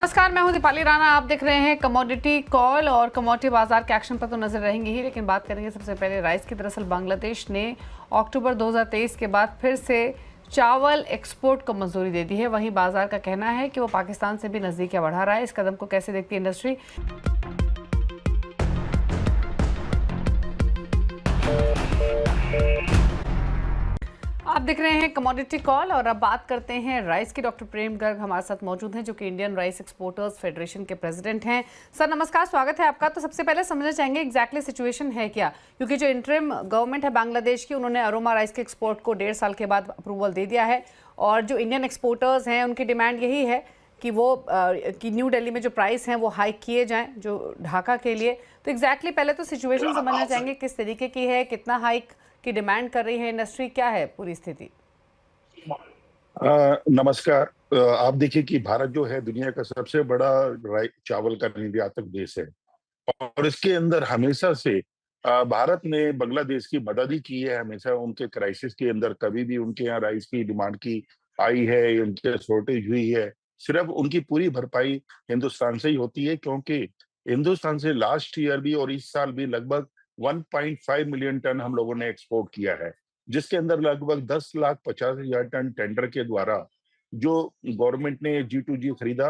नमस्कार, मैं हूं दीपाली राणा। आप देख रहे हैं कमोडिटी कॉल और कमोडिटी बाजार के एक्शन पर तो नजर रहेंगे ही, लेकिन बात करेंगे सबसे पहले राइस की। दरअसल बांग्लादेश ने अक्टूबर 2023 के बाद फिर से चावल एक्सपोर्ट को मंजूरी दे दी है। वहीं बाजार का कहना है कि वो पाकिस्तान से भी नजदीकियां बढ़ा रहा है। इस कदम को कैसे देखती है इंडस्ट्री? आप देख रहे हैं कमोडिटी कॉल और अब बात करते हैं राइस की। डॉक्टर प्रेम गर्ग हमारे साथ मौजूद हैं, जो कि इंडियन राइस एक्सपोर्टर्स फेडरेशन के प्रेसिडेंट हैं। सर नमस्कार, स्वागत है आपका। तो सबसे पहले समझना चाहेंगे एग्जैक्टली सिचुएशन है क्या, क्योंकि जो इंटरिम गवर्नमेंट है बांग्लादेश की, उन्होंने अरोमा राइस के एक्सपोर्ट को 1.5 साल के बाद अप्रूवल दे दिया है। और जो इंडियन एक्सपोर्टर्स हैं उनकी डिमांड यही है कि वो कि न्यू दिल्ली में जो प्राइस हैं वो हाइक किए जाएं, जो ढाका के लिए। तो एग्जैक्टली पहले तो सिचुएशन समझना चाहेंगे, किस तरीके की है, कितना हाइक की डिमांड कर रही है इंडस्ट्री, क्या है पूरी स्थिति? नमस्कार। आप देखिए कि भारत जो है दुनिया का सबसे बड़ा चावल का निर्यातक देश है और इसके अंदर हमेशा से भारत ने बांग्लादेश की मदद ही की है। हमेशा उनके क्राइसिस के अंदर कभी भी उनके यहाँ राइस की डिमांड की आई है, उनके शॉर्टेज हुई है, सिर्फ उनकी पूरी भरपाई हिंदुस्तान से ही होती है, क्योंकि हिंदुस्तान से लास्ट ईयर भी और इस साल भी लगभग 1.5 मिलियन टन हम लोगों ने एक्सपोर्ट किया है, जिसके अंदर लगभग 10,50,000 टन टेंडर के द्वारा जो गवर्नमेंट ने G2G खरीदा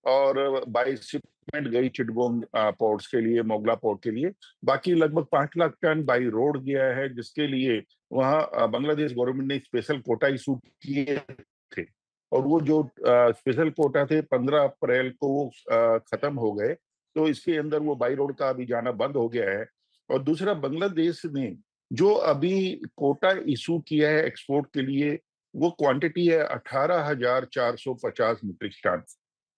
और 22 शिपमेंट गई चिटगोंग पोर्ट्स के लिए, मोगला पोर्ट के लिए। बाकी लगभग 5 लाख टन बाई रोड गया है, जिसके लिए वहाँ बांग्लादेश गवर्नमेंट ने स्पेशल कोटा इशू किए थे और वो जो स्पेशल कोटा थे 15 अप्रैल को वो खत्म हो गए। तो इसके अंदर वो बाई रोड का अभी जाना बंद हो गया है। और दूसरा, बांग्लादेश ने जो अभी कोटा इशू किया है एक्सपोर्ट के लिए, वो क्वांटिटी है 18,450 मीट्रिक टन।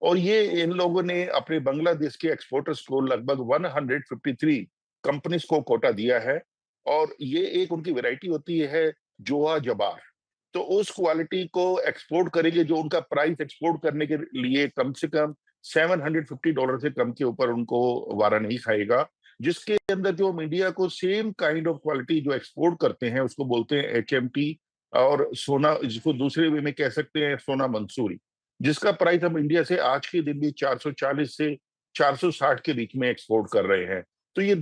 और ये इन लोगों ने अपने बांग्लादेश के एक्सपोर्टर्स को लगभग 153 कंपनीज को कोटा दिया है। और ये एक उनकी वैरायटी होती है जोआ जबार, तो उस क्वालिटी को एक्सपोर्ट करेंगे जो उनका प्राइस एक्सपोर्ट करने के लिए कम से कम $750 से कम के ऊपर उनको वारा नहीं खाएगा। जिसके अंदर जो मीडिया को सेम काइंड ऑफ क्वालिटी जो एक्सपोर्ट करते हैं उसको बोलते हैं HMT और सोना, जिसको दूसरे वे में कह सकते हैं सोना मंसूरी, जिसका प्राइस हम इंडिया से आज के दिन भी 440 से 460 के बीच में एक्सपोर्ट कर रहे हैं। तो ये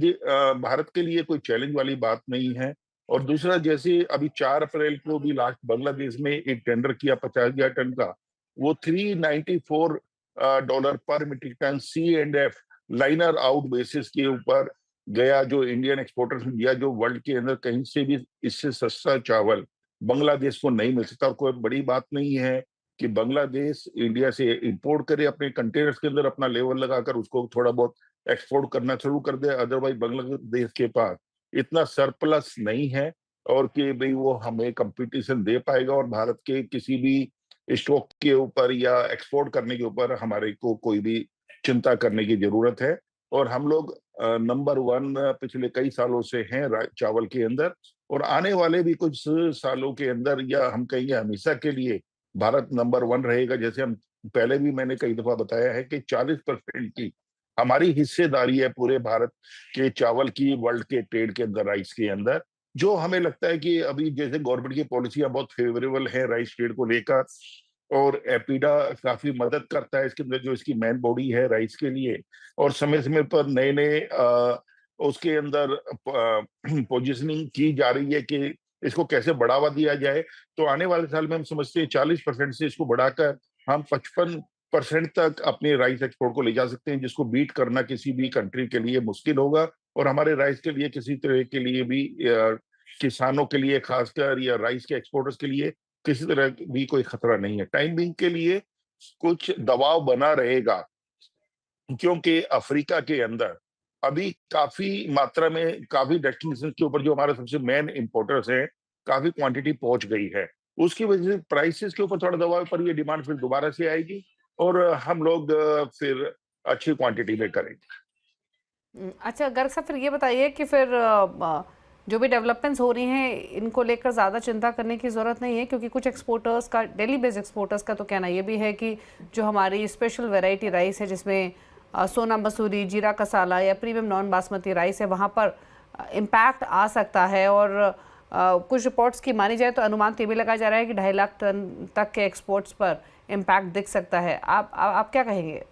भारत के लिए कोई चैलेंज वाली बात नहीं है। और दूसरा, जैसे अभी 4 अप्रैल को भी लास्ट बांग्लादेश में एक टेंडर किया 50,000 टन का, वो $394 पर metric ton C&F liner out basis के ऊपर गया, जो इंडियन एक्सपोर्टर्स ने दिया, जो वर्ल्ड के अंदर कहीं से भी इससे सस्ता चावल बांग्लादेश को नहीं मिल सकता। और कोई बड़ी बात नहीं है कि बांग्लादेश इंडिया से इंपोर्ट करे, अपने कंटेनर्स के अंदर अपना लेवल लगाकर उसको थोड़ा बहुत एक्सपोर्ट करना शुरू कर दे। अदरवाइज बांग्लादेश के पास इतना सरप्लस नहीं है और कि भाई वो हमें कंपटीशन दे पाएगा, और भारत के किसी भी स्टॉक के ऊपर या एक्सपोर्ट करने के ऊपर हमारे को कोई भी चिंता करने की जरूरत है। और हम लोग नंबर 1 पिछले कई सालों से हैं चावल के अंदर, और आने वाले भी कुछ सालों के अंदर, या हम कहेंगे हमेशा के लिए, भारत नंबर 1 रहेगा। जैसे हम पहले भी मैंने कई दफा बताया है कि 40% की हमारी हिस्सेदारी है पूरे भारत के चावल की वर्ल्ड के ट्रेड के अंदर, राइस के अंदर। जो हमें लगता है कि अभी जैसे गवर्नमेंट की पॉलिसियां बहुत फेवरेबल है राइस ट्रेड को लेकर, और एपीडा काफी मदद करता है इसके अंदर, जो इसकी मेन बॉडी है राइस के लिए, और समय समय पर नए नए उसके अंदर पोजीशनिंग की जा रही है कि इसको कैसे बढ़ावा दिया जाए। तो आने वाले साल में हम समझते हैं 40% से इसको बढ़ाकर हम 55% तक अपने राइस एक्सपोर्ट को ले जा सकते हैं, जिसको बीट करना किसी भी कंट्री के लिए मुश्किल होगा। और हमारे राइस के लिए किसी तरह के लिए भी किसानों के लिए खासकर, या राइस के एक्सपोर्टर्स के लिए किसी तरह भी कोई खतरा नहीं है। टाइम बिंग के लिए कुछ दबाव बना रहेगा, क्योंकि अफ्रीका के अंदर अभी काफी मात्रा में, काफी डेस्टिनेशन के ऊपर जो हमारे सबसे मेन इंपोर्टर्स हैं, काफी क्वांटिटी पहुंच गई है। उसकी वजह से प्राइसेस के ऊपर थोड़ा दबाव पर, ये डिमांड फिर दोबारा से आएगी और हम लोग फिर अच्छी क्वांटिटी में करेंगे। अच्छा गर्ग साहब, फिर ये बताइए कि फिर जो भी डेवलपमेंट्स हो रही हैं, इनको लेकर ज़्यादा चिंता करने की ज़रूरत नहीं है, क्योंकि कुछ एक्सपोर्टर्स का, डेली बेस्ड एक्सपोर्टर्स का तो कहना ये भी है कि जो हमारी स्पेशल वैरायटी राइस है, जिसमें सोना मसूरी, जीरा कसाला या प्रीमियम नॉन बासमती राइस है, वहाँ पर इम्पैक्ट आ सकता है। और कुछ रिपोर्ट्स की मानी जाए तो अनुमान ये भी लगाया जा रहा है कि 2.5 लाख टन तक के एक्सपोर्ट्स पर इम्पैक्ट दिख सकता है। आप क्या कहेंगे?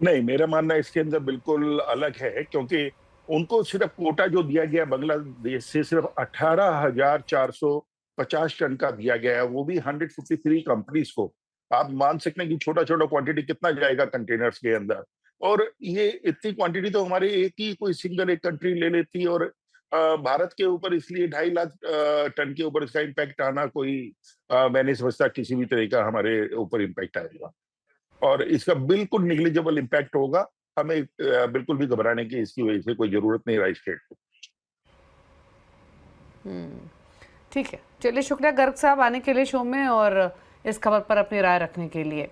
नहीं, मेरा मानना इसके अंदर बिल्कुल अलग है, क्योंकि उनको सिर्फ कोटा जो दिया गया बांग्लादेश से सिर्फ 18,450 टन का दिया गया है, वो भी 153 कंपनीज को। आप मान सकते हैं कि छोटा छोटा क्वांटिटी कितना जाएगा कंटेनर्स के अंदर। और ये इतनी क्वांटिटी तो हमारे एक ही कोई सिंगल एक कंट्री ले लेती। और भारत के ऊपर इसलिए 2.5 लाख टन के ऊपर इसका इम्पैक्ट आना कोई मैं नहीं समझता किसी भी तरह का हमारे ऊपर इम्पैक्ट आएगा। और इसका बिल्कुल निग्लिजिबल इम्पैक्ट होगा। हमें बिल्कुल भी घबराने की इसकी वजह से कोई जरूरत नहीं राइस ट्रेड को। ठीक है, चलिए शुक्रिया गर्ग साहब आने के लिए शो में और इस खबर पर अपनी राय रखने के लिए।